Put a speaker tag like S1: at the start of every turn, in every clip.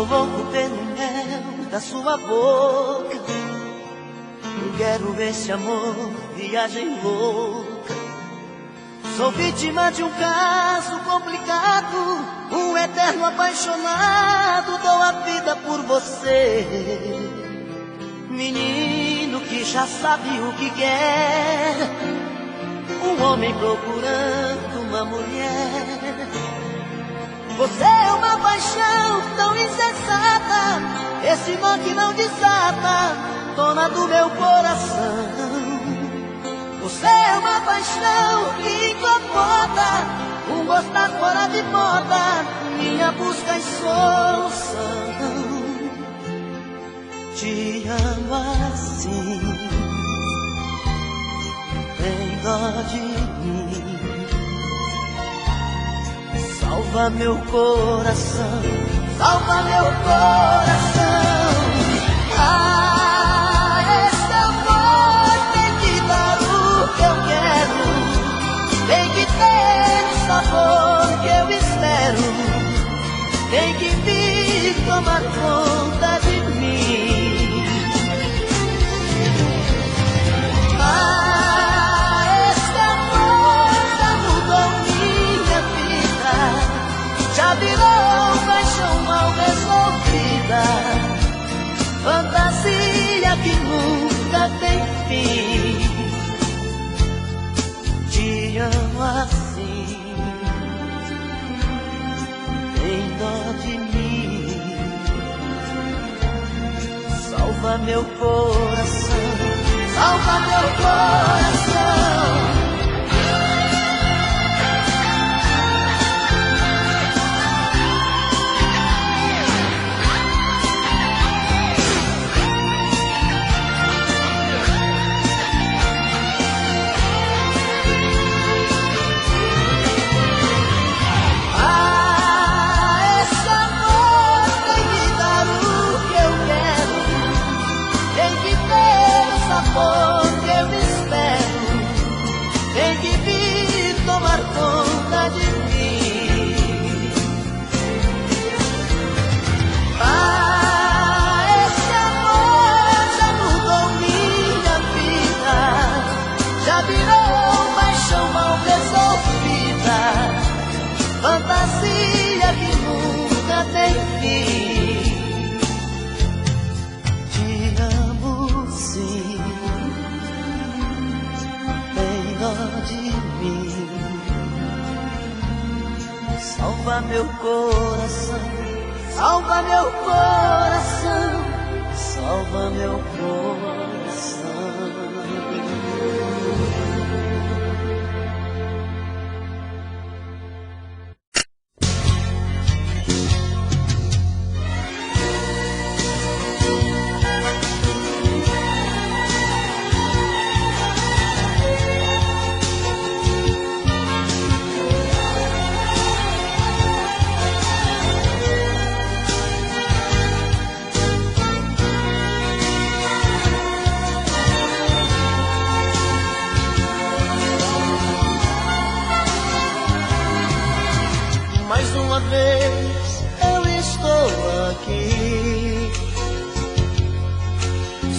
S1: Tô louco pelo mel da sua boca. Eu quero esse amor, viagem louca. Sou vítima de um caso complicado, um eterno apaixonado. Dou a vida por você, menino que já sabe o que quer. Um homem procurando uma mulher. Você é uma paixão tão insensata, esse nó que não desata, dona do meu coração. Você é uma paixão que incomoda, um gostar fora de moda, minha busca e solução. Te amo assim, tem dó de mim. Salva meu coração, salva meu coração. Ah, esse amor tem que dar o que eu quero, tem que ter o sabor que eu espero, tem que vir tomar conta de mim. Ah, esse amor já mudou minha vida, já virou paixão mal resolvida, fantasia que nunca tem fim. Te amo assim, tem dó de mim. Salva meu coração, salva meu coração. Que eu espero, tem que vir tomar conta de mim. Ah, esse amor já mudou minha vida, já virou paixão mal resolvida, fantasia que nunca tem fim. Te amo sim, de mim. Salva meu coração, salva meu coração, salva meu coração. Mais uma vez eu estou aqui,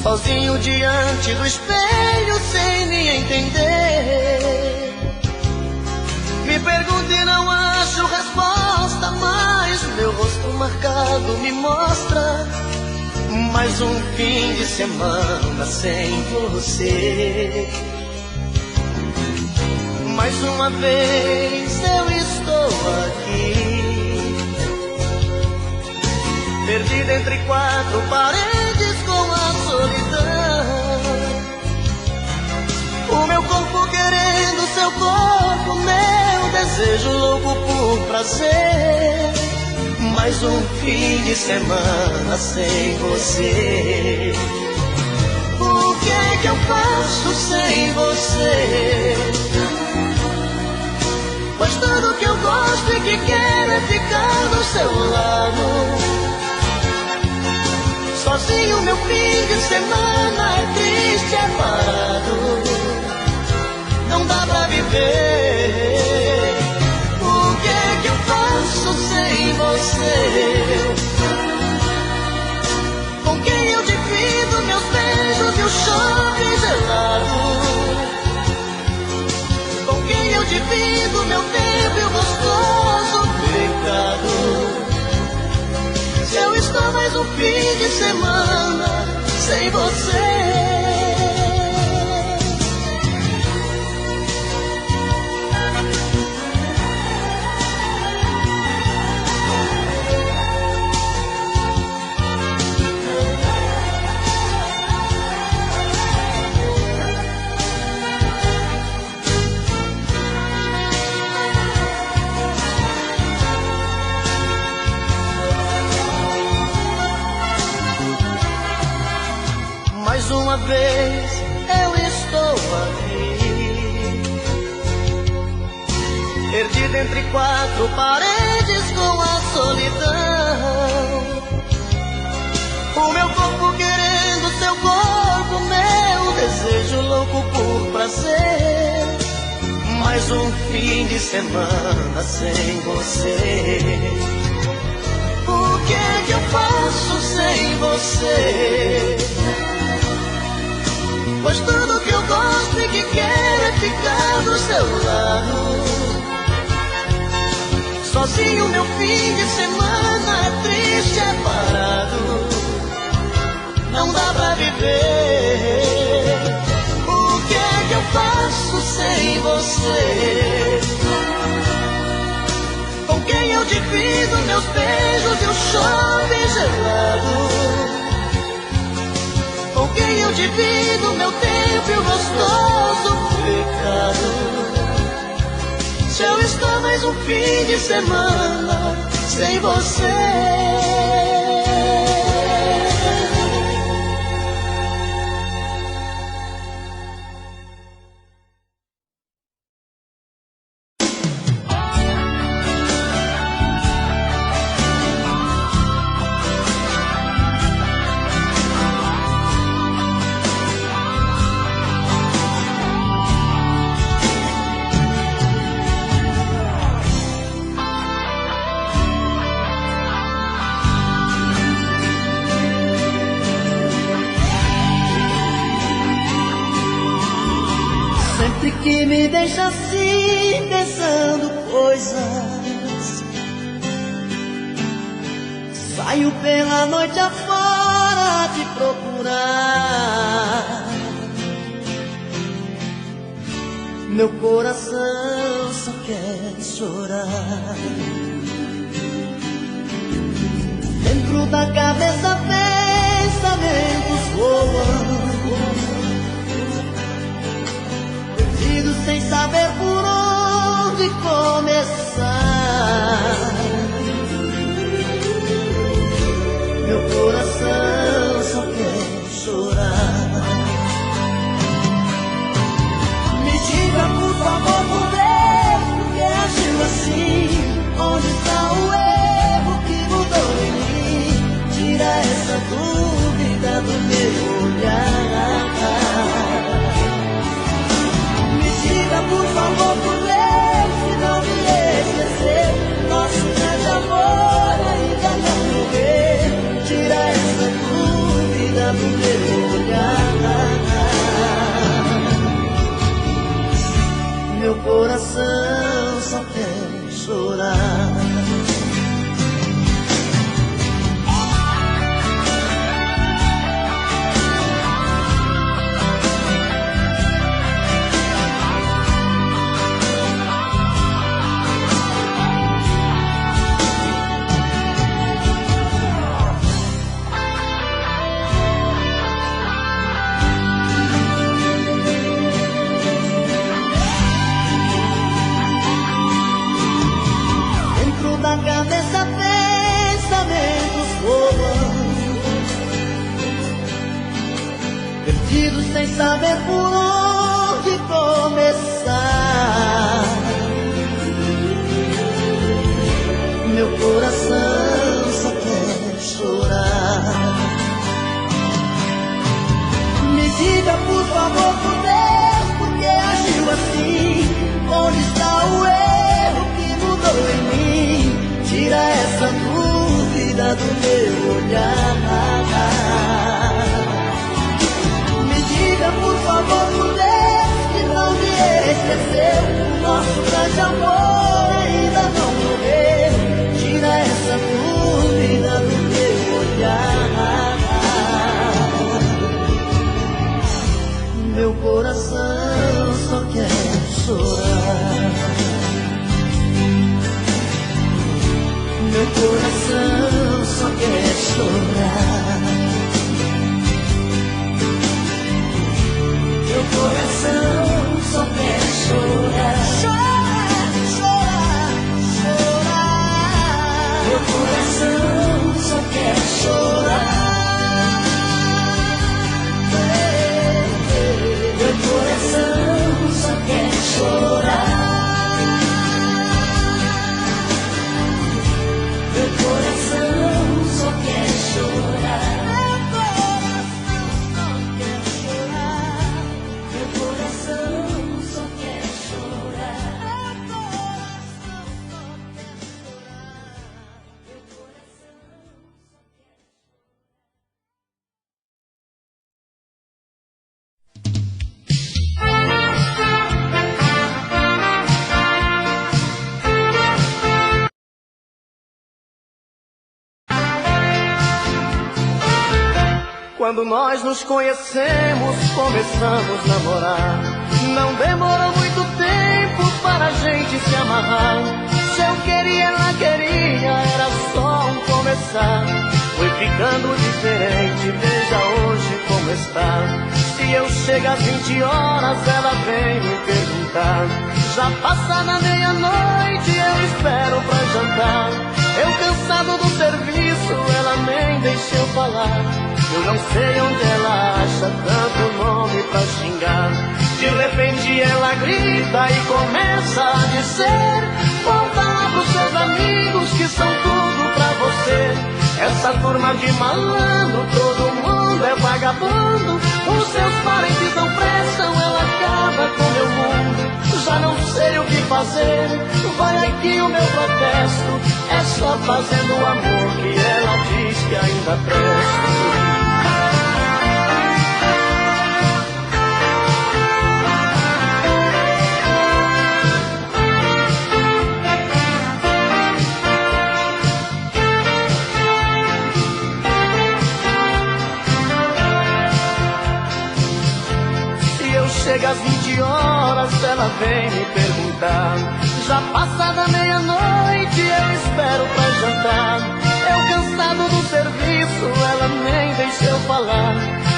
S1: sozinho diante do espelho sem me entender. Me pergunto e não acho resposta, mas meu rosto marcado me mostra mais um fim de semana sem você. Mais uma vez eu estou aqui, perdido entre quatro paredes com a solidão. O meu corpo querendo seu corpo, meu desejo louco por prazer. Mais um fim de semana sem você. O que é que eu faço sem você? Pois tudo que eu gosto e que quero é ficar do seu lado. Sozinho meu fim de semana é triste, é parado. Não dá pra viver. O que é que eu faço sem você? estou mais um fim de semana sem você. Mais uma vez eu estou aqui, perdido entre quatro paredes com a solidão. O meu corpo querendo seu corpo, meu desejo louco por prazer. Mais um fim de semana sem você. O que é que eu faço sem você? Pois tudo que eu gosto e que quero é ficar do seu lado. Sozinho meu fim de semana é triste, é parado. Não dá pra viver. O que é que eu faço sem você? Com quem eu divido meus beijos e o shopping gelado? Com quem eu divido meu tempo e o gostoso pecado? Se eu estou mais um fim de semana sem você. Sempre que me deixa assim, pensando coisas, saio pela noite afora te procurar. Meu coração só quer chorar. Dentro da cabeça pensamentos voam, sem saber por onde começar. Meu coração só quer chorar. Me diga por favor, por Deus, por que agiu assim? Onde está o erro que mudou em mim? Tira essa dúvida do meu olhar. Por favor, por Deus, se não me esquecer, nosso grande amor ainda não morreu. Tira essa dúvida do meu olhar. Meu coração só quer chorar. Da cabeça pensamentos voam, perdidos sem saber por onde começar. Meu coração só quer chorar. Me diga por favor, por Deus, por que agiu assim? Onde está o erro que mudou em mim? Tira essa dúvida do meu olhar. Me diga por favor, por Deus, que não me esqueceu. O nosso grande amor ainda não morreu. Tira essa dúvida do meu olhar. Quando nós nos conhecemos, começamos a namorar. Não demorou muito tempo para a gente se amarrar. Se eu queria, ela queria, era só um começar. Foi ficando diferente, veja hoje como está. Se eu chego às 20 horas, ela vem me perguntar. Já passa da meia-noite, eu espero pra jantar. Eu cansado do serviço, ela nem deixa eu falar. Eu não sei onde ela acha tanto nome pra xingar. De repente ela grita e começa a dizer: volta lá pros seus amigos que são tudo pra você. Essa turma de malandro, todo mundo é vagabundo. Os seus parentes não prestam, ela acaba com meu mundo. Já não sei o que fazer, vai aqui o meu protesto. É só fazendo o amor que ela diz que ainda presto. Chega às 20 horas, ela vem me perguntar. Já passa da meia-noite, eu espero pra jantar. Eu cansado do serviço, ela nem deixa eu falar.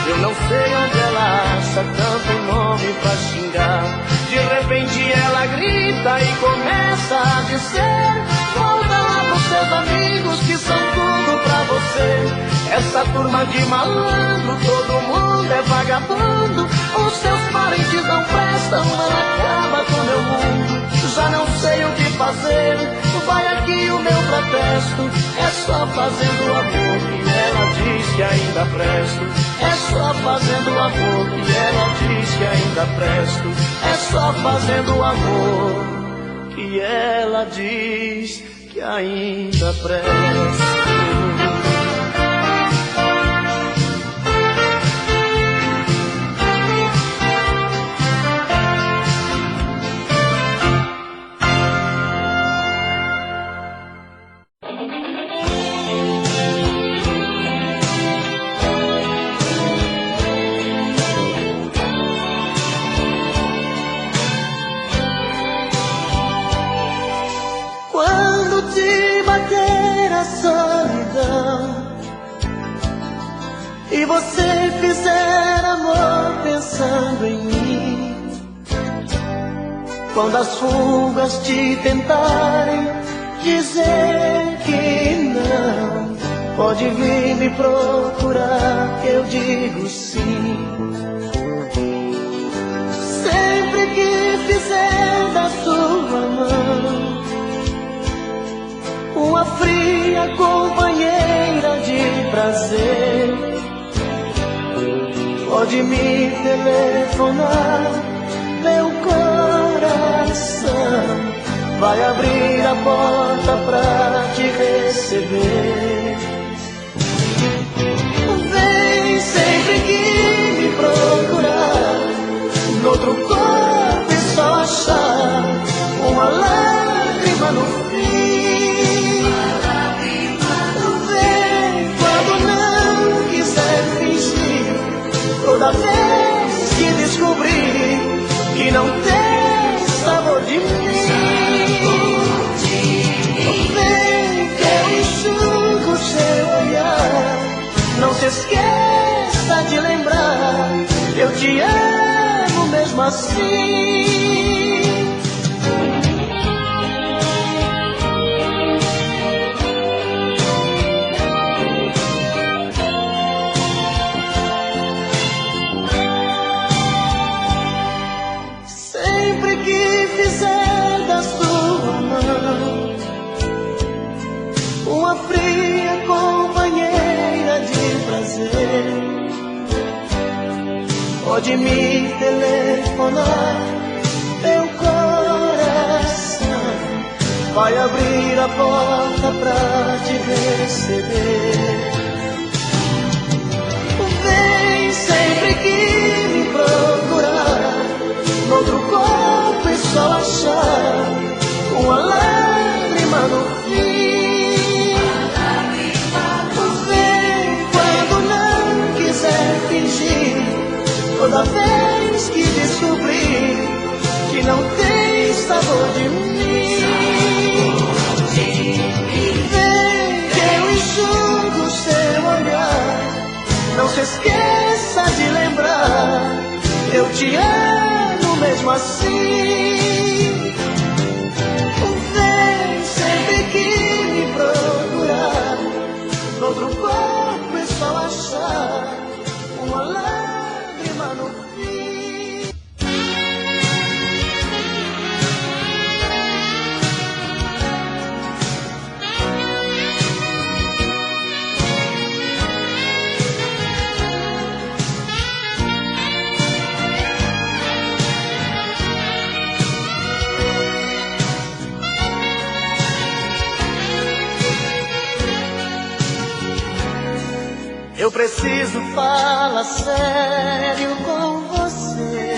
S1: Eu não sei onde ela acha tanto nome pra xingar. De repente ela grita e começa a dizer: volta lá pros seus amigos que são tudo pra você. Essa turma de malandro, todo mundo é vagabundo. Os seus parentes não prestam, ela acaba com meu mundo. Já não sei o que fazer, vai aqui o meu protesto. É só fazendo o amor que ela diz que ainda presto. É só fazendo o amor que ela diz que ainda presto. É só fazendo o amor que ela diz que ainda presto. E você fizer amor pensando em mim, quando as fugas te tentarem dizer que não, pode vir me procurar que eu digo sim. Sempre que fizer da sua mão uma fria companheira de prazer, pode me telefonar, meu coração vai abrir a porta pra te receber. Vem sempre que me procurar, noutro corpo e só achar uma lágrima no fim. Vem quando não quiser fingir, toda vez que descobrir que não tem sabor de mim. Vem que eu enxugo seu olhar, não se esqueça de lembrar, eu te amo mesmo assim. Uma fria companheira de prazer, pode me telefonar, meu coração vai abrir a porta pra te receber. Vem sempre que me procurar, noutro corpo e só achar uma lágrima no fim. Vem quando não quiser não se esqueça de lembrar, eu te amo mesmo assim. Vem sempre que me procurar, noutro corpo é só achar uma lágrima no fim. Eu preciso falar sério com você.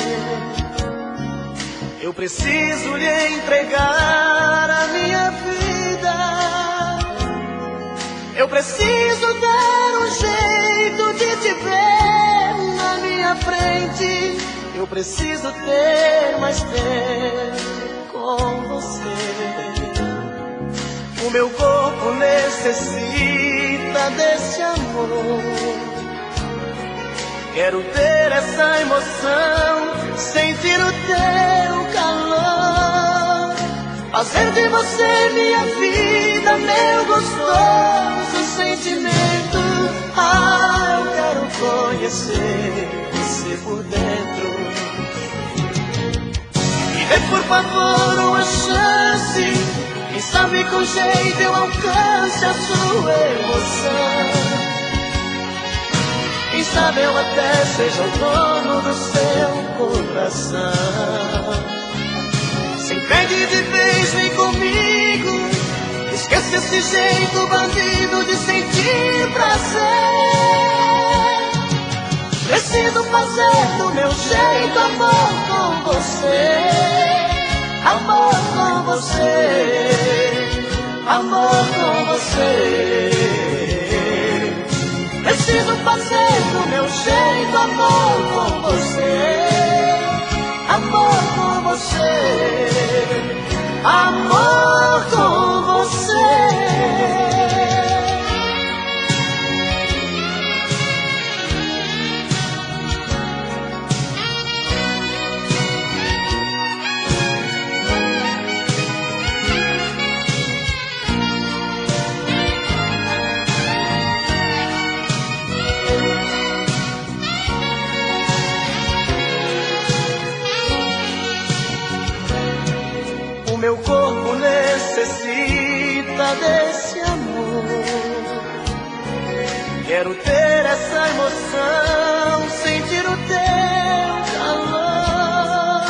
S1: Eu preciso lhe entregar a minha vida. Eu preciso dar um jeito de te ver na minha frente. Eu preciso ter mais tempo com você. O meu corpo necessita desse amor. Quero ter essa emoção, sentir o teu calor, fazer de você minha vida, meu gostoso sentimento. Ah, eu quero conhecer você por dentro. Me dê por favor uma chance, quem sabe com jeito eu alcance a sua emoção. Quem sabe eu até seja o dono do seu coração. Se entende de vez, vem comigo, esquece esse jeito bandido de sentir prazer. Preciso fazer do meu jeito amor com você. Amor com você, amor com você. Preciso fazer do meu jeito amor com você. Amor com você, amor com você. Meu corpo necessita desse amor. Quero ter essa emoção, sentir o teu calor,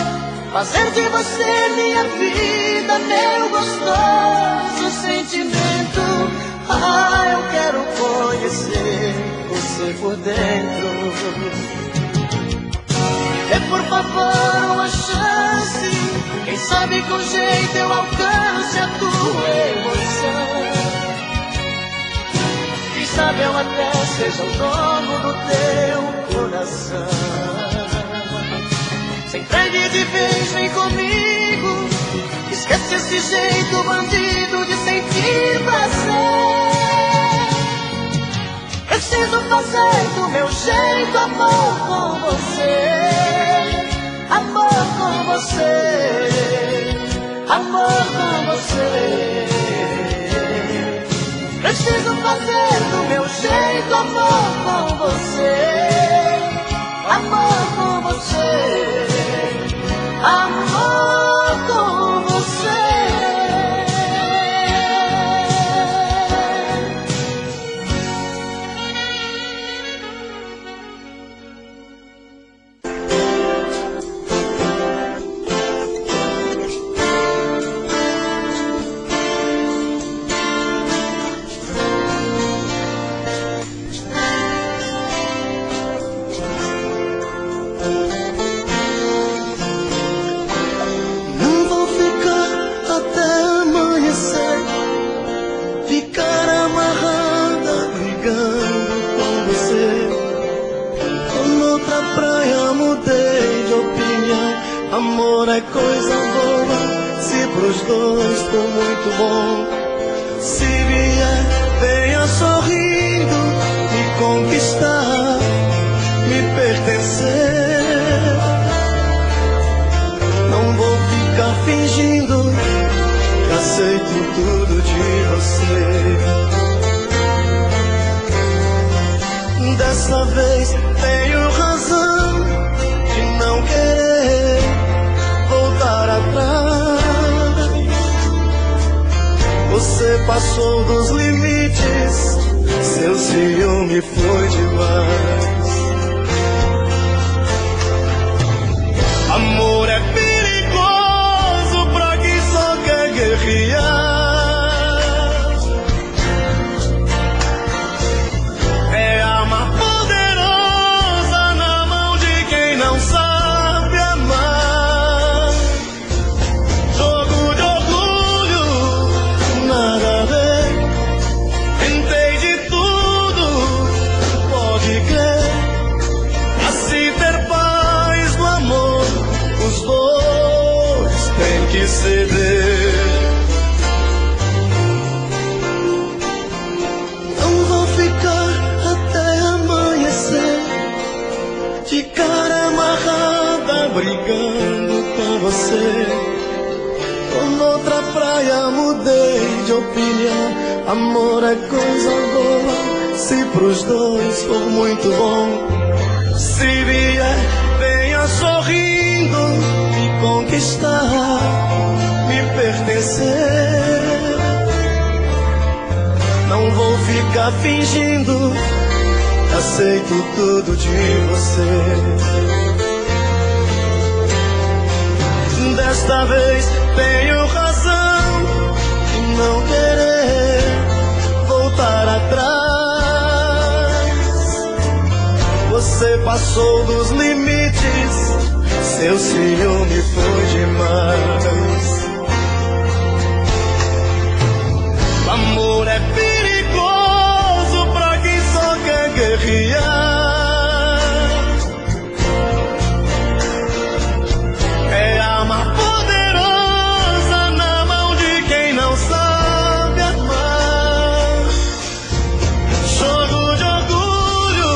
S1: fazer de você minha vida, meu gostoso sentimento. Ah, eu quero conhecer você por dentro. Dê por favor uma chance, quem sabe com jeito eu alcance a tua emoção. Quem sabe eu até seja o dono do teu coração. Se entregue de vez, vem comigo, esquece esse jeito bandido de sentir prazer. Preciso fazer do meu jeito amor com você. Amor com você, amor com você. Preciso fazer do meu jeito amor com você. Amor com você, amor com você. Amor é coisa boa, se pros dois for muito bom. Se vier, venha sorrindo me conquistar. pertencer. Não vou ficar fingindo que aceito tudo de você. Dessa vez tenho razão de não querer voltar atrás. Você passou dos limites, seu ciúme foi demais. Amor é perigoso pra quem só quer guerrear. É arma poderosa na mão de quem não sabe amar. Jogo de orgulho, nada a ver. Tentei de tudo, pode crer. Pra se ter paz no amor, os dois têm que ceder. Não vou ficar até amanhecer de cara amarrada brigando com você. Tô noutra praia, mudei de opinião. Amor é coisa boa, se pros dois for muito bom. Se vier, venha sorrindo me conquistar, me pertencer. Não vou ficar fingindo que aceito tudo de você. Desta vez tenho razão de não querer voltar atrás. Você passou dos limites, seu ciúme foi demais. O amor é perigoso pra quem só quer guerrear. É arma poderosa na mão de quem não sabe amar. Jogo de orgulho,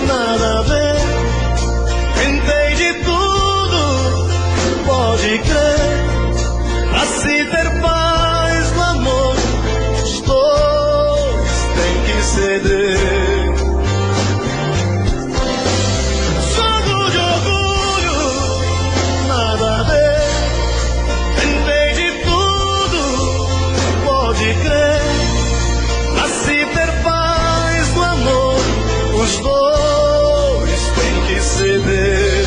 S1: nada a ver. Tentei de tudo, pode crer. Pra se ter paz no amor, os dois têm que ceder. Jogo de orgulho, nada a ver. Tentei de tudo, pode crer. Pra se ter paz no amor, os dois têm que ceder.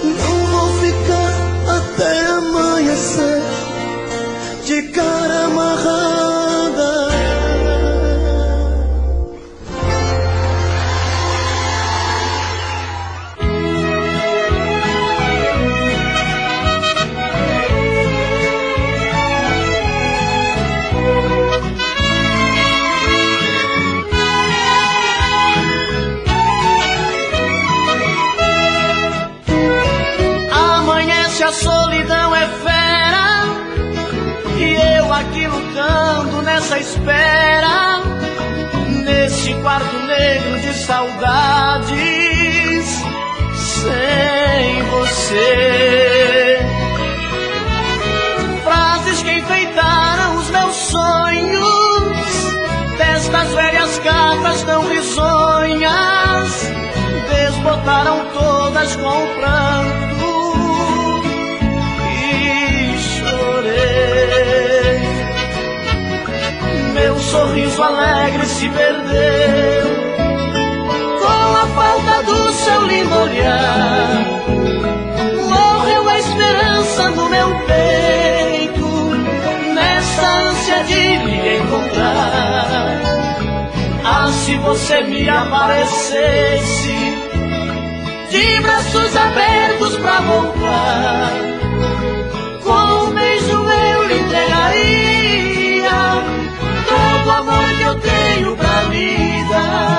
S1: Não vou ficar até amanhecer de cara amarrada. Amanhece, a solidão é fera, e eu aqui lutando nessa espera, nesse quarto negro de saudades, sem você. Frases que enfeitaram os meus sonhos, destas velhas cartas tão risonhas, desbotaram todas com o pranto. Meu sorriso alegre se perdeu com a falta do seu lindo olhar. Morreu a esperança no meu peito, nessa ânsia de me encontrar. Ah, se você me aparecesse, de braços abertos pra voltar, com um beijo eu lhe entregaria todo o amor que eu tenho pra lhe dar.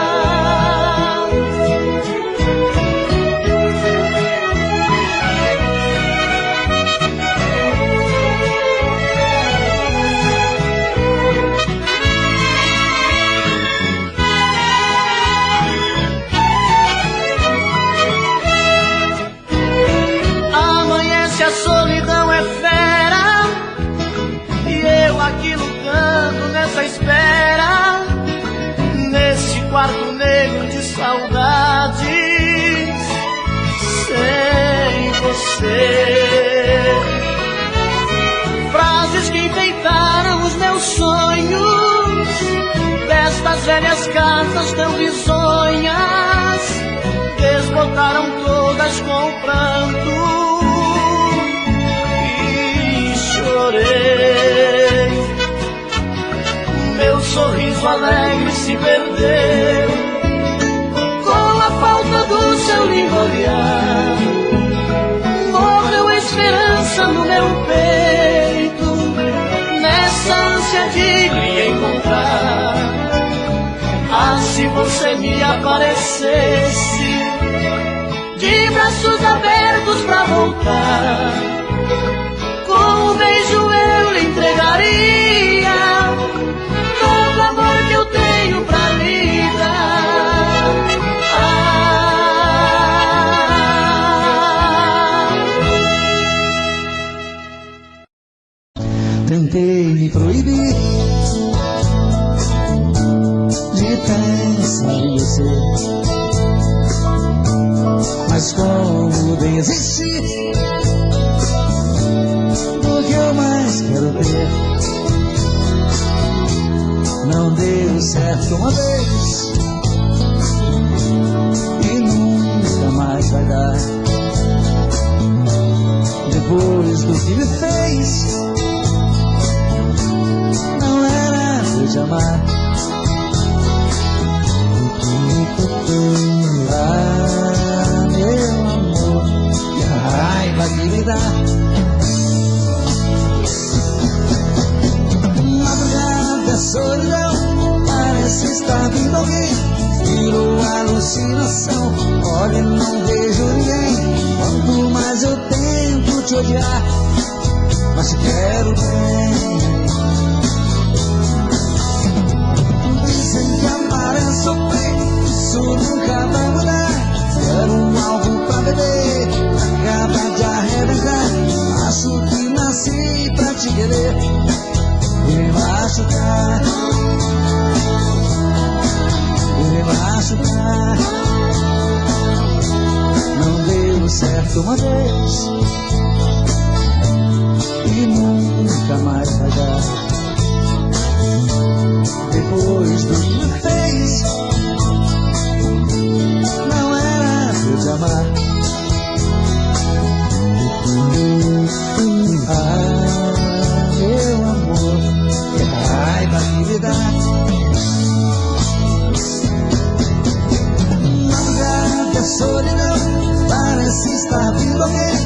S1: velhas casas tão risonhas desbotaram todas com pranto e chorei. Meu sorriso alegre se perdeu com a falta do seu lindo olhar. Morreu a esperança no meu peito, nessa ânsia de lhe encontrar. Ah, se você me aparecesse, de braços abertos pra voltar, com um beijo eu lhe entregaria todo o amor que eu tenho pra lhe dar.
S2: Tentei me proibir de pensar em você, mas como desisti do que eu mais quero ter. Não deu certo uma vez e nunca mais vai dar. Depois do que me fez, não era pra eu te amar. Ah, meu amor, que raiva que me dá. Madrugada, solidão, parece estar vindo alguém. Virou alucinação, olha, não vejo ninguém. Quanto mais eu tento te odiar, mas te quero bem. Dizem que amar é sofrer, isso nunca vai mudar. Quero algo pra beber, acaba de arrebentar. Acho que nasci pra te querer e me machucar, e me machucar. Não deu certo uma vez e nunca mais vai dar. Depois do que me fez, não era pra eu te amar. Ah, meu amor, que raiva que me dá. Madrugada, solidão, parece estar vindo alguém.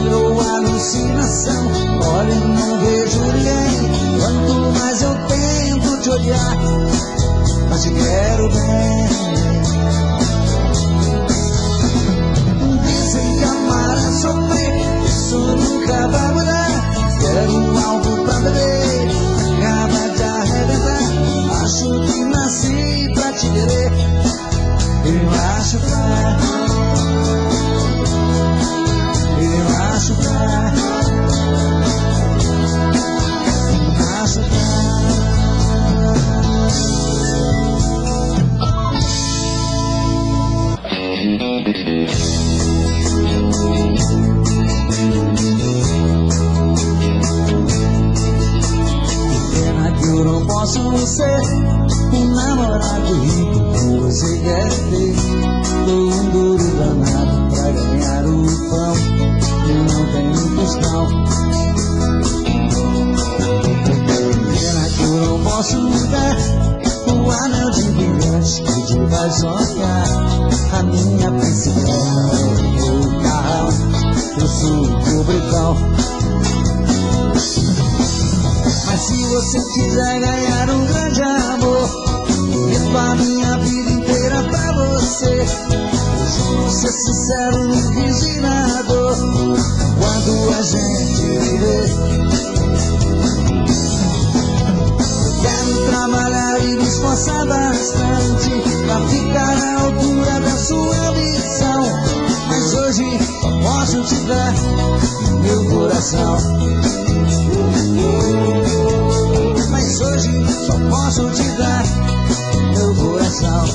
S2: Virou alucinação, olha, não vejo ninguém. Quanto mais eu tento te odiar, mas te quero bem. Dizem que amar é sofrer, isso nunca vai mudar. Quero algo pra beber, acaba de arrebentar. Acho que nasci pra te querer e me machucar, e me machucar, me machucar. Pena que eu não posso ser um namorado rico que você quer ter. Tô um duro danado pra ganhar o pão, eu não tenho tostão. Pena que eu não posso dar o anel de brilhante que te vai sonhar. A minha bicicleta é o meu carro, eu sou o bricão. Mas se você quiser ganhar um grande amor, vivo a minha vida inteira pra você. Juro ser sincero, não quis ir na dor quando a gente viver. Quero trabalhar e me esforçar bastante pra ficar à altura da sua ambição. Mas hoje só posso te dar meu coração. Mas hoje só posso te dar meu coração.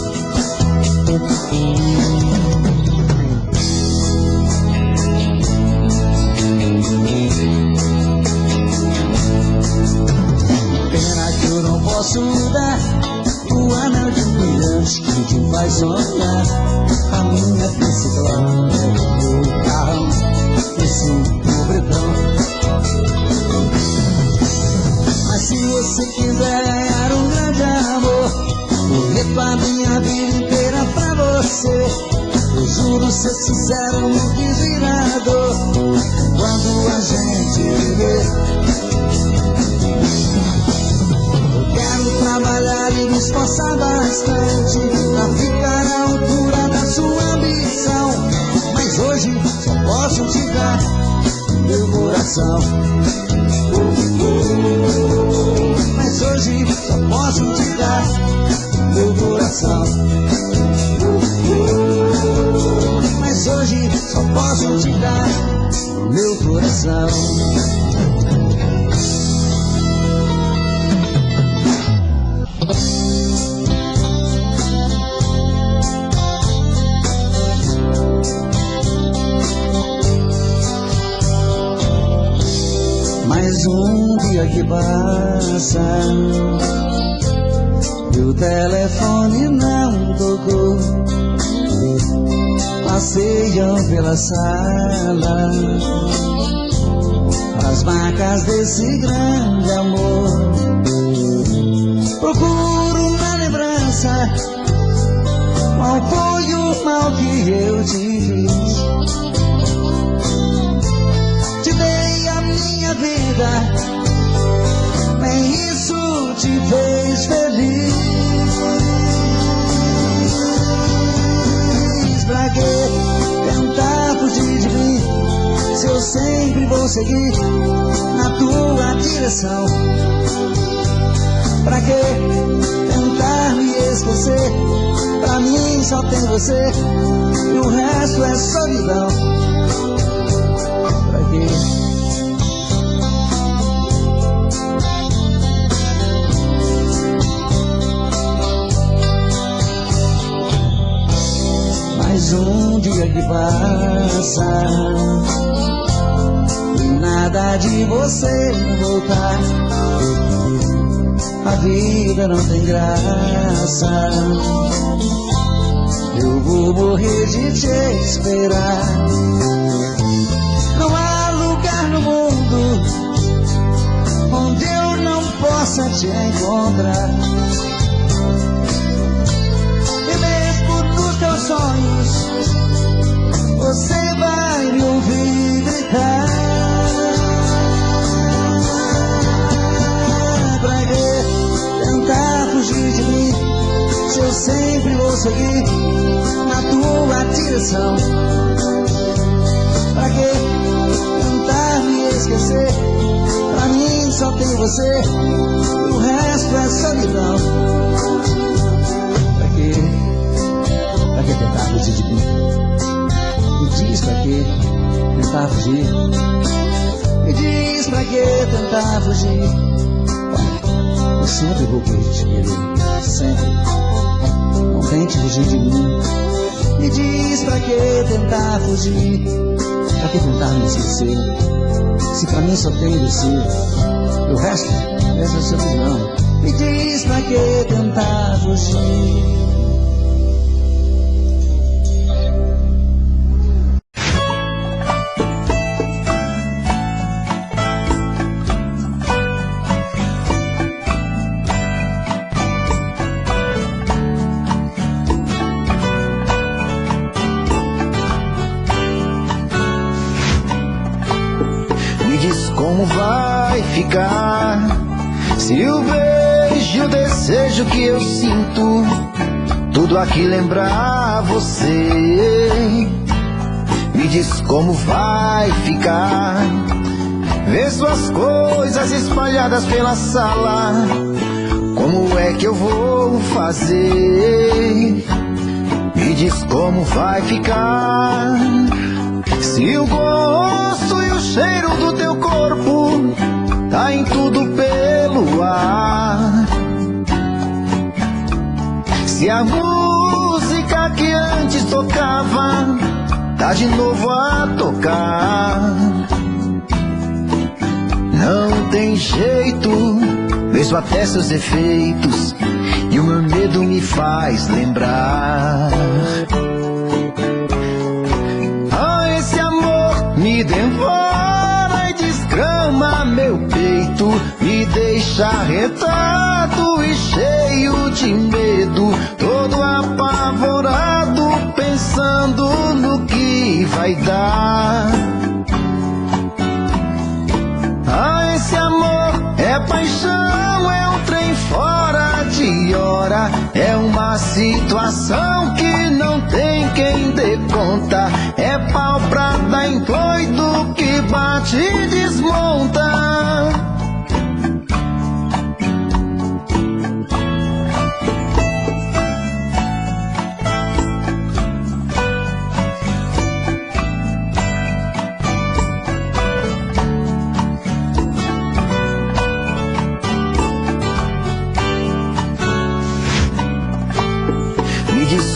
S2: Pena que eu não posso dar o anel luz que te faz sonhar. A minha bicicleta é o meu carrão, esse pobretão. Mas se você quiser ganhar um grande amor, prometo a minha vida inteira pra você. Eu juro ser sincero, não quis virar dor quando a gente viver. Eu quero trabalhar e me esforçar bastante pra ficar à altura da sua ambição. Mas hoje só posso te dar meu coração. Mas hoje só posso te dar meu coração. Mas hoje só posso te dar meu coração. Mais um dia que passa, meu telefone não tocou. Passeiam pela sala as marcas desse grande amor. Procuro na lembrança qual foi o mal que eu te fiz. Te dei a minha vida, nem isso te fez feliz. Pra que tentar fugir de mim, se eu sempre vou seguir na tua direção? Pra que tentar me esquecer? Pra mim só tem você e o resto é solidão. Pra que? Mais um dia que passa e nada de você voltar. A vida não tem graça, eu vou morrer de te esperar. Não há lugar no mundo onde eu não possa te encontrar. Teus sonhos, você vai me ouvir gritar. Pra que tentar fugir de mim, se eu sempre vou seguir na tua direção? Pra que tentar me esquecer? Pra mim só tem você, o resto é solidão. Pra que? Pra que tentar fugir de mim? Me diz pra que tentar fugir? Me diz pra que tentar fugir? Olha, eu sempre vou querer te querer, sempre. Não tente fugir de mim. Me diz pra que tentar fugir? Pra que tentar me esquecer? Se pra mim só tem você, o resto é solidão. Me diz pra que tentar fugir?
S3: Como vai ficar se o beijo, o desejo que eu sinto, tudo aqui lembrar você? Me diz como vai ficar ver suas coisas espalhadas pela sala. Como é que eu vou fazer? Me diz como vai ficar se o gosto e o cheiro do teu corpo tá em tudo pelo ar. Se a música que antes tocava tá de novo a tocar. Não tem jeito, mesmo até seus efeitos e o meu medo me faz lembrar. Ah, esse amor me devora e desgrama meu peito, me deixa arretado e cheio de medo, todo apavorado, pensando no que vai dar. Ah, esse amor é paixão, é um trem fora de hora, é uma situação que não tem quem dê conta, é pau pra dar em doido que bate e desmonta.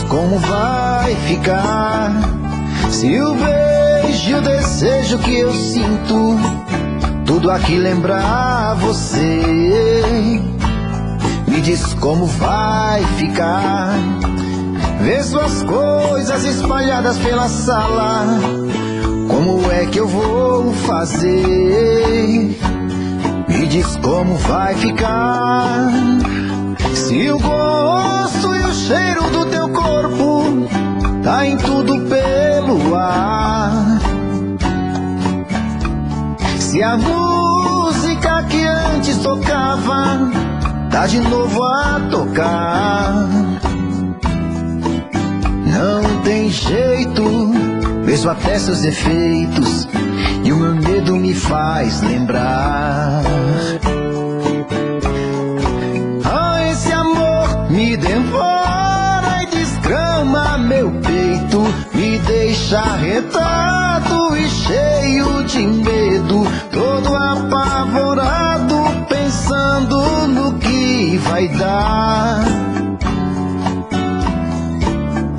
S3: Como vai ficar se o beijo e o desejo que eu sinto tudo aqui lembrar você? Me diz como vai ficar ver suas coisas espalhadas pela sala. Como é que eu vou fazer? Me diz como vai ficar se o gosto e o cheiro do teu corpo tá em tudo pelo ar. Se a música que antes tocava tá de novo a tocar, não tem jeito, vejo até seus defeitos e o meu medo me faz lembrar. Me devora e desgrama meu peito, me deixa arretado e cheio de medo, todo apavorado, pensando no que vai dar.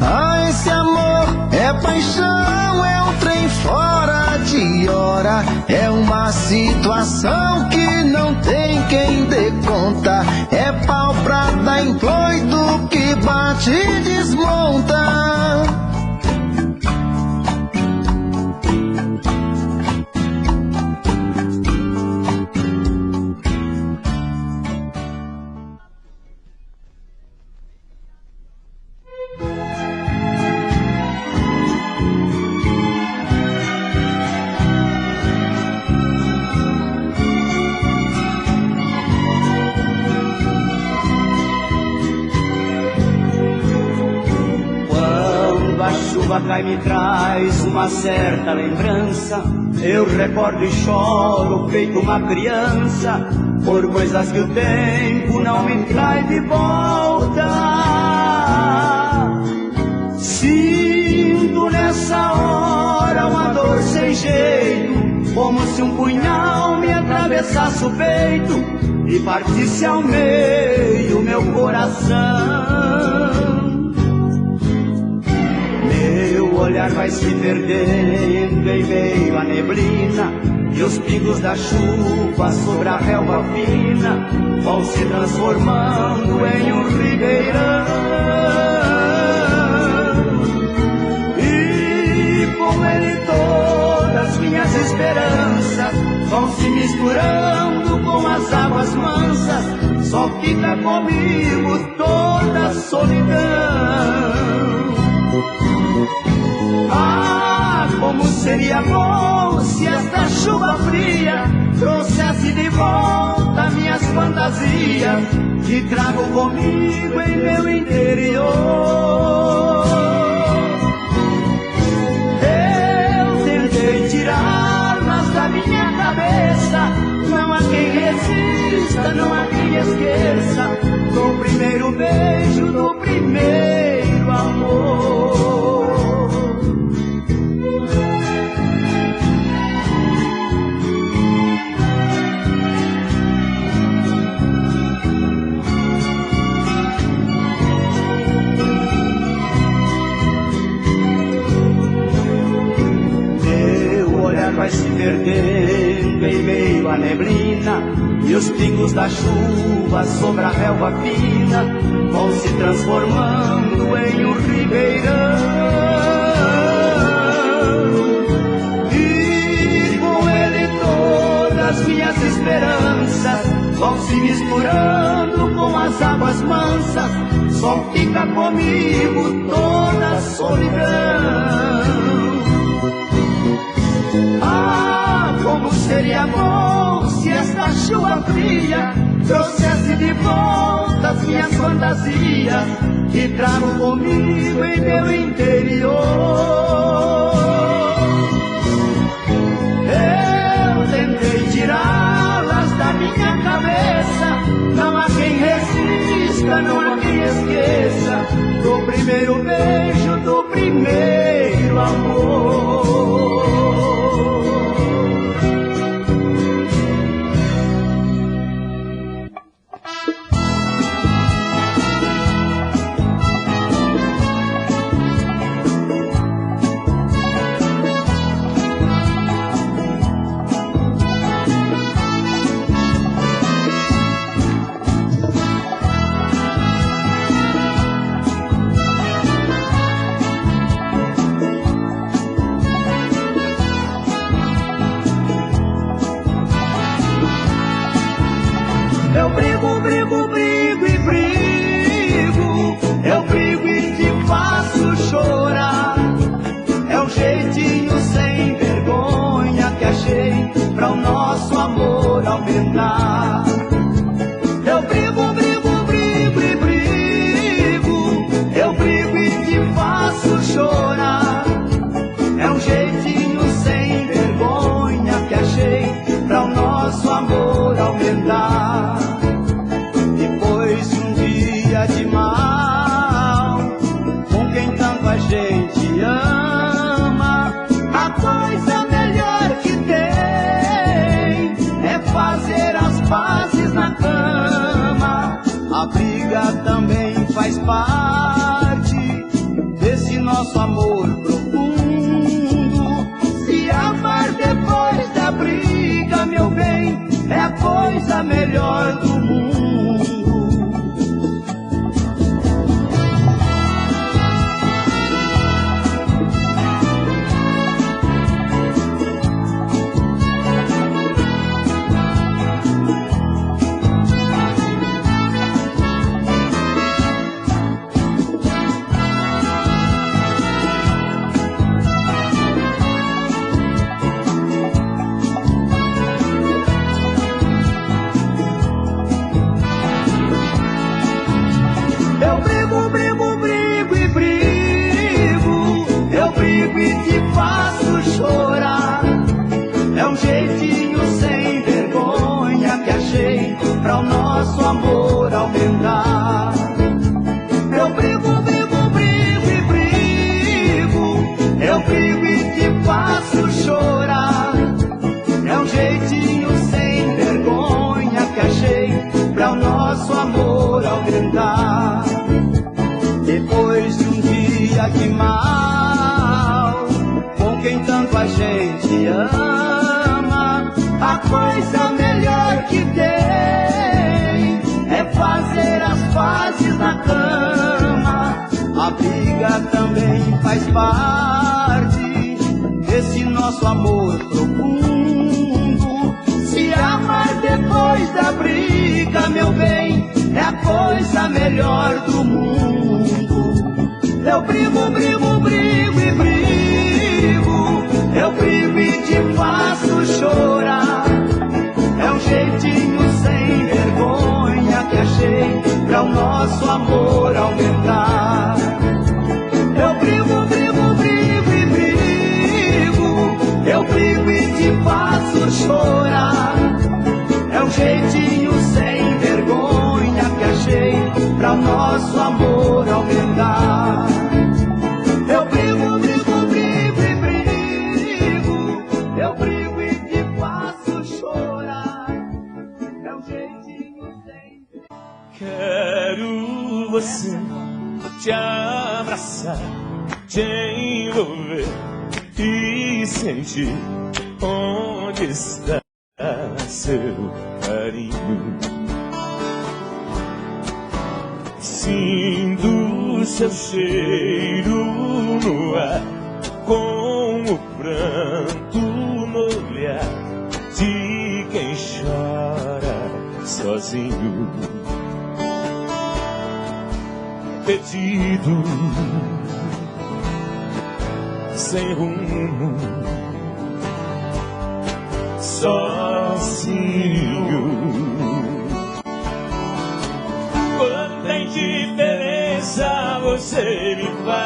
S3: Ah, esse amor é paixão, é um trem fora de hora, é uma situação que não tem quem dê conta, é pau pra dar em doido que bate e desmonta.
S1: Cai me traz uma certa lembrança, eu recordo e choro feito uma criança, por coisas que o tempo não me traz de volta. Sinto nessa hora uma dor sem jeito, como se um punhal me atravessasse o peito e partisse ao meio meu coração. Meu olhar vai se perdendo em meio à neblina, e os pingos da chuva sobre a relva fina vão se transformando em um ribeirão. E com ele todas minhas esperanças vão se misturando com as águas mansas, só fica comigo toda a solidão. Ah, como seria bom se esta chuva fria trouxesse de volta minhas fantasias que trago comigo em meu interior. Eu tentei tirá-las da minha cabeça, não há quem resista, não há quem esqueça do primeiro beijo, do primeiro amor. Vai se perdendo em meio à neblina, E os pingos da chuva sobre a relva fina vão se transformando em um ribeirão. E com ele todas as minhas esperanças vão se misturando com as águas mansas. Só fica comigo toda a solidão. Ah, como seria bom se esta chuva fria trouxesse de volta as minhas fantasias que trago comigo em meu interior. Eu tentei tirá-las da minha cabeça, não há quem resista, não há quem esqueça do primeiro beijo, do primeiro amor. Eu brigo, brigo, brigo e brigo. Eu brigo e te faço chorar. É um jeitinho sem vergonha que achei pra o nosso amor aumentar. Eu brigo, brigo, brigo e brigo. Eu brigo e te faço chorar. É um jeitinho sem vergonha que achei pra o nosso amor aumentar. Depois de um dia de mal, com quem tanto a gente ama, a coisa melhor que tem é fazer as pazes na cama. A briga também faz parte desse nosso amor profundo. Se amar depois da briga, meu bem, é a coisa melhor do mundo. Eu brigo, brigo, brigo e brigo. Eu brigo e te faço chorar. É um jeitinho sem vergonha que achei pra o nosso amor aumentar. Eu brigo, brigo, brigo e brigo. Eu brigo e te faço chorar. É um jeitinho sem vergonha que achei pra o nosso amor aumentar. Depois de um dia de mal, com quem tanto a gente ama, a coisa melhor que tem é fazer as pazes na cama. A briga também faz parte desse nosso amor profundo. Se amar depois da briga, meu bem, é a coisa melhor do mundo. Eu brigo, brigo, brigo e brigo. Eu brigo e te faço chorar. É um jeitinho sem vergonha que achei pra o nosso amor aumentar. Eu brigo, brigo, brigo e brigo. Eu brigo e te faço chorar. É um jeitinho sem vergonha que achei pra o nosso amor aumentar. Eu brigo, brigo, brigo e brigo. Eu brigo e te faço chorar. É um jeitinho sem vergonha.
S4: Quero você te abraçar, te envolver e sentir onde está seu carinho. Sinto seu cheiro no ar, com o pranto no olhar de quem chora sozinho. Perdido, sem rumo, sozinho. Quanta indiferença você me faz,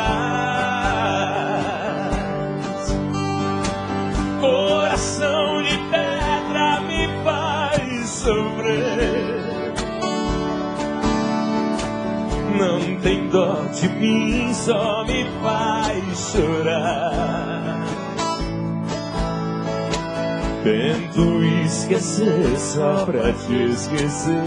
S4: coração de pedra me faz sofrer. Não tem dó de mim, só me faz chorar. Tento esquecer só pra te esquecer.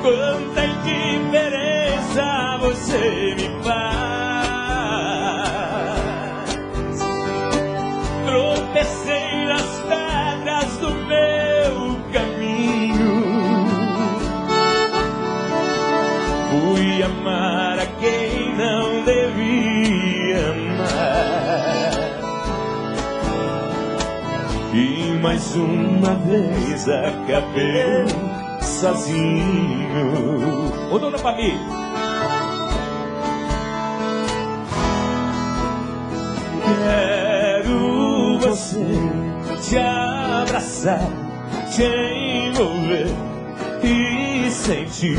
S4: Quanta indiferença você me faz. Tropecei nas pedras do meu caminho. Fui amar a quem não devia amar. E mais uma vez acabei sozinho. Ô dona Fabi, quero você te abraçar, te envolver e sentir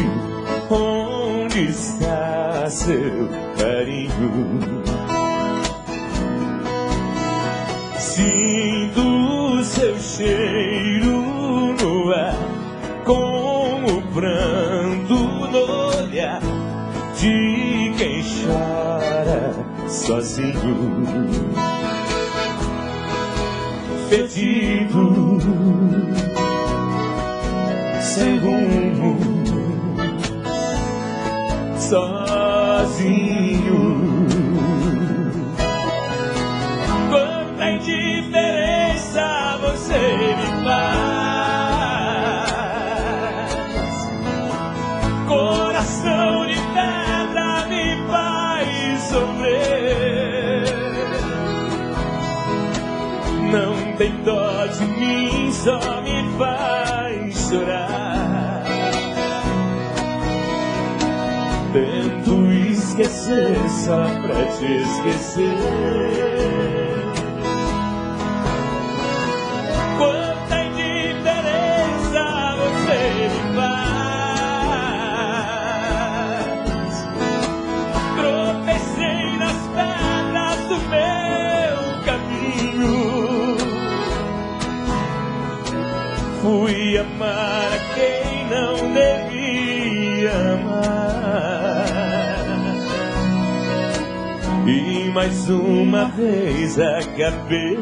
S4: onde está seu carinho. Sinto seu cheiro no ar, com o pranto no olhar de quem chora sozinho. Perdido, sem rumo, sozinho. Quanta indiferença você me faz, coração de pedra me faz sofrer. Não tem dó de mim, só me faz chorar. Tento esquecer só pra te esquecer. Quanta indiferença você me faz. Tropecei nas pedras do meu caminho. Fui amar a quem não devia amar. E mais uma vez acabei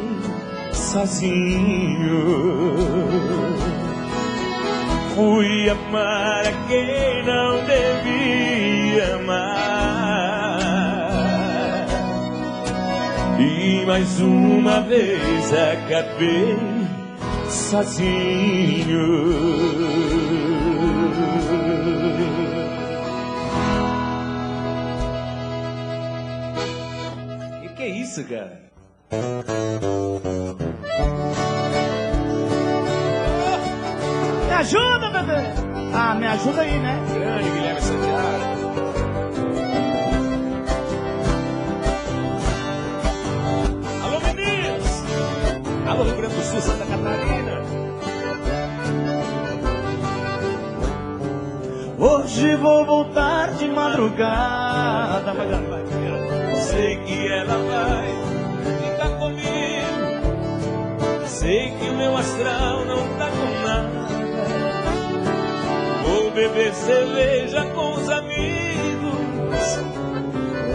S4: sozinho. Fui amar a quem não devia amar. E mais uma vez acabei sozinho. Que é isso, cara?
S1: Me ajuda, bebê! Ah, me ajuda aí, né?
S4: Grande Guilherme Santiago. Alô, meninos! Alô, Rio Grande do Sul, Santa Catarina.
S1: Hoje vou voltar de madrugada.
S4: Sei que ela vai ficar comigo. Sei que o meu astral não tá com nada. Vou beber cerveja com os amigos.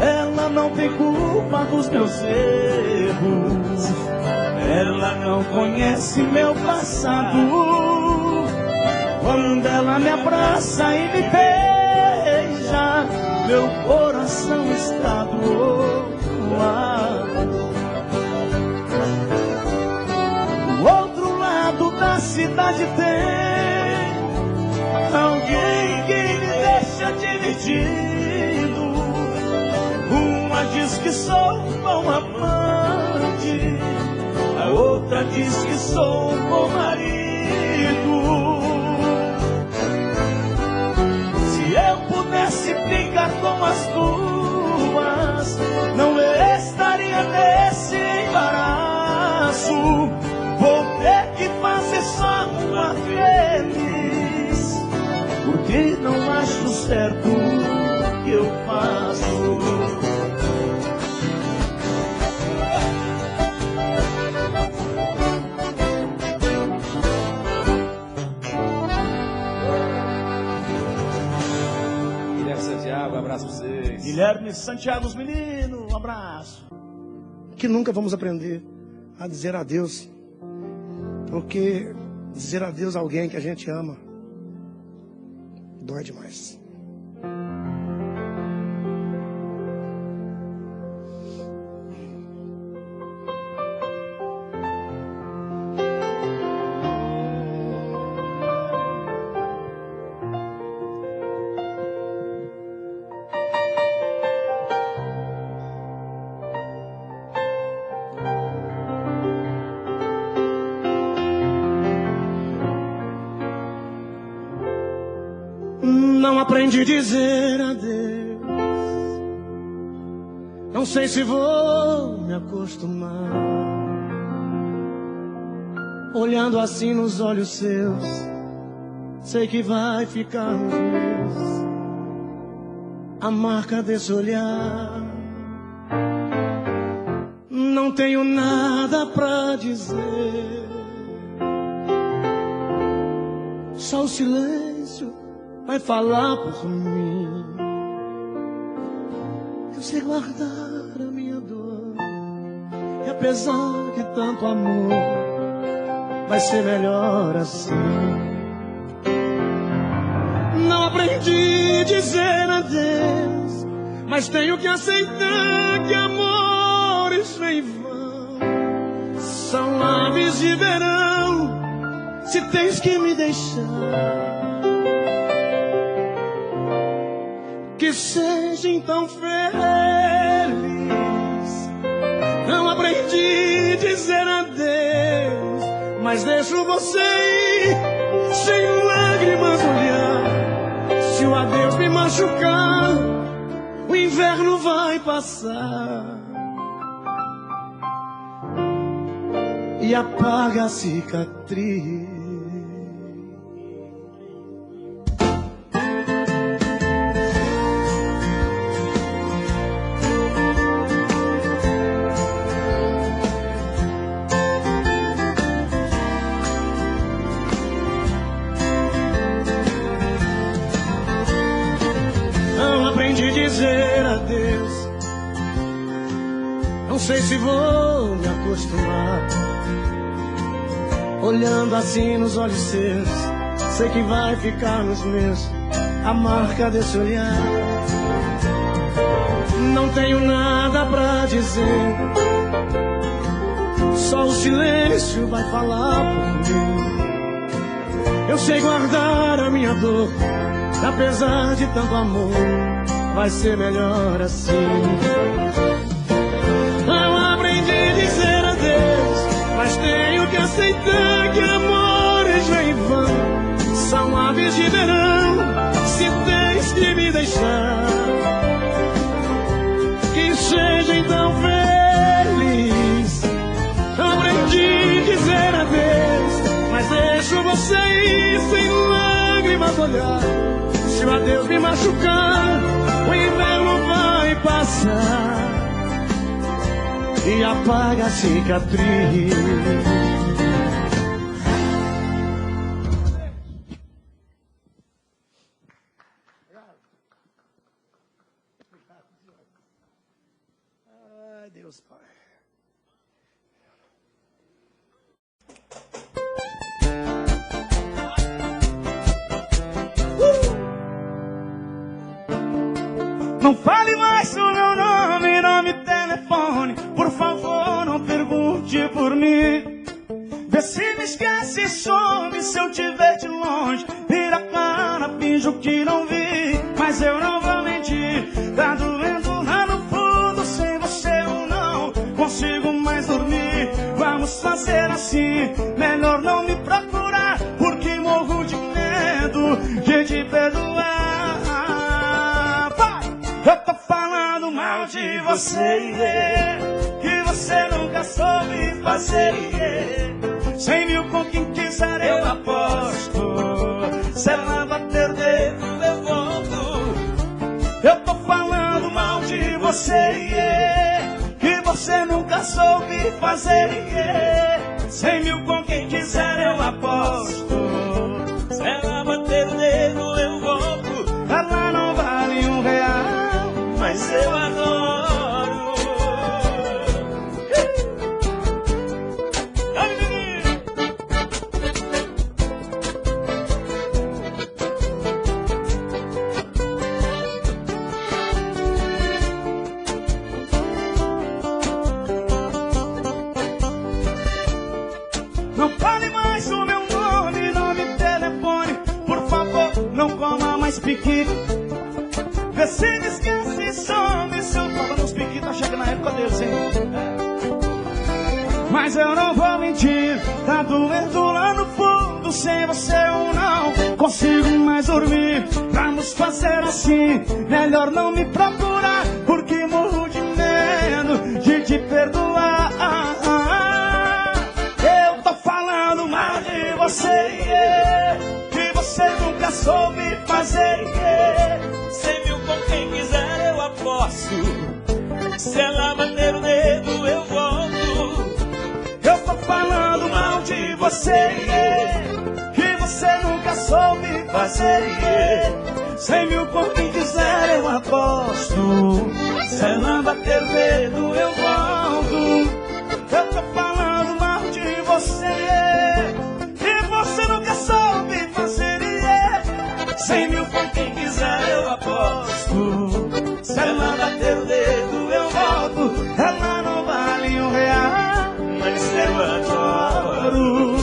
S1: Ela não tem culpa dos meus erros. Ela não conhece meu passado. Quando ela me abraça e me beija, meu coração está do outro lado.
S4: cidade tem alguém que me deixa dividido. Uma diz que sou um bom amante, a outra diz que sou um bom marido. Se eu pudesse brincar com as duas, não estaria nesse embaraço. Vou ter que fazer só uma feliz, porque não acho certo o que eu faço.
S5: Guilherme Santiago, um abraço pra vocês.
S4: Guilherme Santiago, os meninos, um abraço.
S6: Que nunca vamos aprender a dizer adeus, porque dizer adeus a alguém que a gente ama dói demais. Não aprendi a dizer adeus. Não sei se vou me acostumar. Olhando assim nos olhos seus, sei que vai ficar nos meus a marca desse olhar. Não tenho nada pra dizer, só o silêncio vai falar por mim. Eu sei guardar a minha dor, e apesar de tanto amor, vai ser melhor assim. Não aprendi a dizer adeus, mas tenho que aceitar que amores em vão são aves de verão. Se tens que me deixar, que seja então feliz. Não aprendi a dizer adeus, mas deixo você ir sem lágrimas olhar. Se o adeus me machucar, o inverno vai passar e apaga a cicatriz. Dizer adeus, não sei se vou me acostumar. Olhando assim nos olhos seus, sei que vai ficar nos meus a marca desse olhar. Não tenho nada pra dizer, só o silêncio vai falar por mim. Eu sei guardar a minha dor, apesar de tanto amor, vai ser melhor assim. Não aprendi a dizer adeus, mas tenho que aceitar que amores em vão são aves de verão. Se tens que me deixar, que seja então feliz. Não aprendi a dizer adeus, mas deixo você ir sem lágrimas olhar. Se o adeus me machucar, o inverno vai passar e apaga a cicatriz. Ai, Deus Pai.
S4: Não fale mais o meu nome, nome, telefone. Por favor, não pergunte por mim. Vê se me
S6: me esquece, some se eu te ver de longe. Vira a cara, finjo que não vi, mas eu não vou mentir. Tá doendo lá no fundo, sem você eu não consigo mais dormir. Vamos fazer assim, melhor não me procurar, porque morro de medo de te perdoar. Vai! Eu tô falando mal de você, que você nunca soube fazer. 100 mil com quem quiser eu aposto, se ela bater o dedo eu volto. Eu tô falando mal de você, que você nunca soube fazer. 100 mil com quem quiser eu aposto, se ela bater o dedo eu volto. Ela não vale R$1, mas eu adoro. Não fale mais o meu nome, nome e telefone. Por favor, não coma mais piqui. Vê se me esquece, some. Se eu tava nos piqui, tá chegando na época deles, hein? Mas eu não vou mentir, tá doendo lá no fundo. Sem você eu não consigo mais dormir. Vamos fazer assim, melhor não me procurar, porque morro de medo de te perdoar. Eu tô falando mal de você, que você nunca soube fazer. 100 mil com quem quiser eu aposto, se ela bater o dedo eu volto. Eu tô falando mal de você, que você nunca soube fazer. 100 mil com quem quiser eu aposto, se ela bater o dedo eu volto. Eu tô falando mal de você, que você nunca soube fazer. 100 mil com quem quiser eu aposto, se ela bater o dedo eu volto. Ela não vale R$1, mas eu adoro.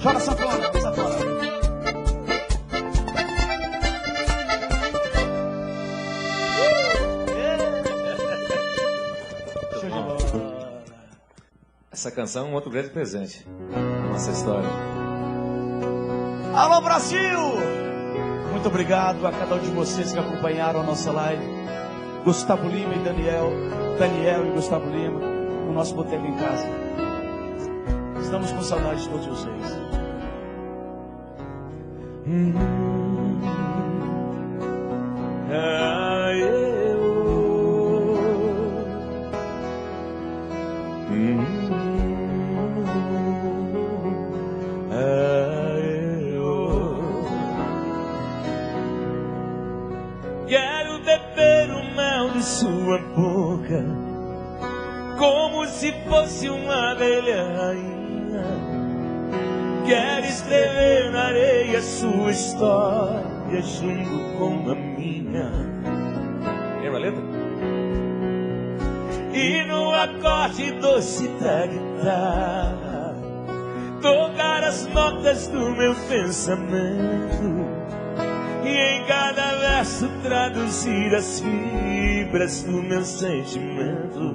S6: Chora sanfona, sanfona.
S5: Essa canção é um outro grande presente na nossa história.
S6: Alô Brasil! Muito obrigado a cada um de vocês que acompanharam a nossa live. Gustavo Lima e Daniel e Gustavo Lima, no nosso boteco em casa. Estamos com saudade de todos vocês.
S4: Quero beber o mel de sua boca, como se fosse uma abelha rainha. Quero escrever na areia sua história junto com a minha.
S5: Lembra a letra?
S4: E no acorde doce da guitarra tocar as notas do meu pensamento, e em cada verso traduzir as fibras do meu sentimento.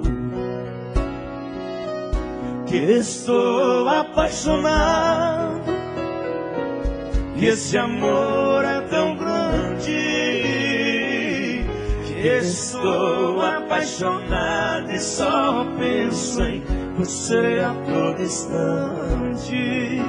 S4: Que estou apaixonado, que esse amor é tão grande. Que estou apaixonado e só penso em você a todo instante.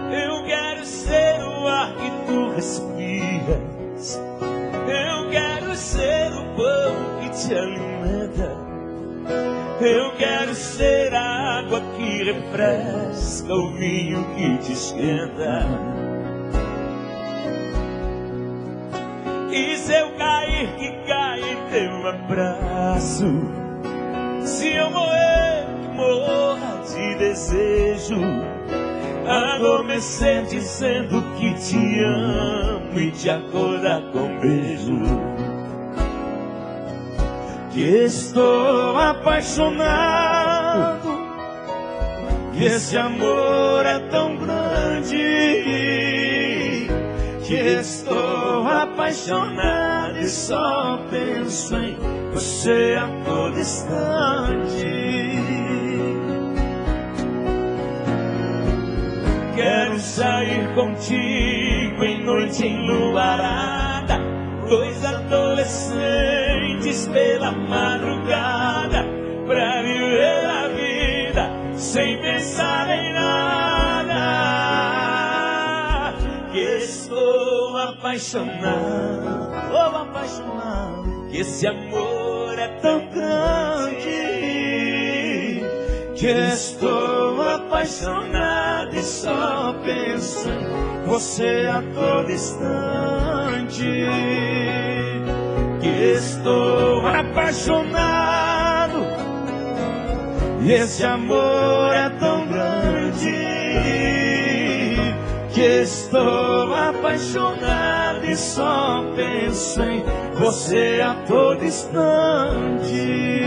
S4: Eu quero ser o ar que tu respiras, eu quero ser o pão que te alimenta, eu quero ser a água que refresca, o vinho que te esquenta. E se eu cair, que cai em teu abraço. Se eu morrer, que morra de desejo. Adormecer dizendo que te amo e te acordar com um beijo. Que estou apaixonado, que esse amor é tão grande. Que estou apaixonado e só penso em você a todo instante. Quero sair contigo em noite enluarada, dois adolescentes pela madrugada, pra viver a vida sem pensar em nada. Que estou apaixonado, que esse amor é tão grande. Que estou apaixonado e só penso em você a todo instante. Que estou apaixonado e esse amor é tão grande. Que estou apaixonado e só penso em você a todo instante.